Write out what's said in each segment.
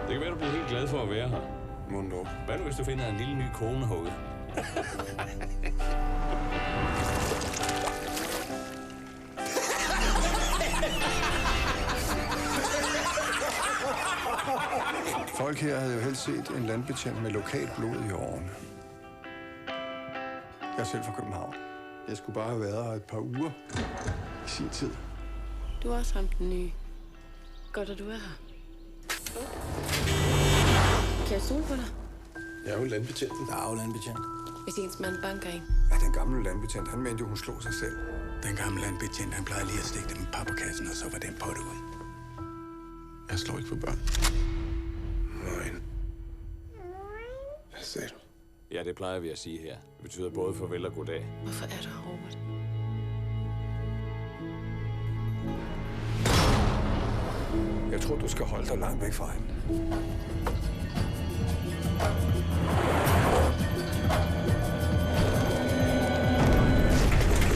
Det kan være, du bliver helt glad for at være her. Mundo. Hvad nu, hvis du finder en lille ny kone herude? Folk her havde jo helst set en landbetjent med lokalt blod i årene. Jeg er selv fra København. Jeg skulle bare have været her et par uger i sin tid. Du er også ham den nye. Godt, at du er her. Kan jeg stole på dig? Jeg er jo landbetjent. Der er jo landbetjent. Hvis ens mand banker en. Ja, den gamle landbetjent, han mente jo, hun slog sig selv. Den gamle landbetjent, han plejede lige at stikke dem i papperkassen, og så var den på det ud. Jeg slår ikke for børn. Nej. Hvad sagde du? Ja, det plejer vi at sige her. Det betyder både farvel og goddag. Hvorfor er du her, Robert? Jeg tror, du skal holde dig langt væk fra hende.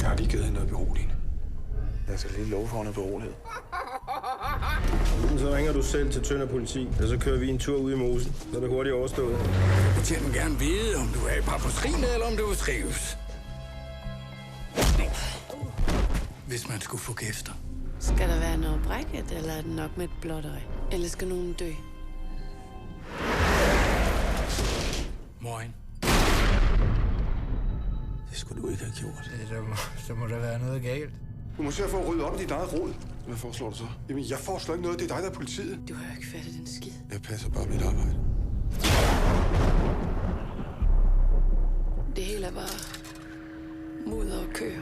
Jeg har lige givet hende noget beroligende. Jeg skal lige love for, at hun er beroliget. Så ringer du selv til Tønder Politi, og så kører vi en tur ud i mosen. Så er det hurtigt overstået. Betjenten gerne vide, om du er i paposkrin, eller om du trives. Hvis man skulle få gæster. Skal der være noget brækket, eller er det nok med et blåt øje? Eller skal nogen dø? Moin. Det skulle du ikke have gjort. Så må der være noget galt. Du må se at få ryddet op i dit eget råd. Hvad foreslår du så? Jamen, jeg foreslår ikke noget. Det er dig, der er politiet. Du har jo ikke fattet den skid. Jeg passer bare mit arbejde. Det hele er bare mudder og køer.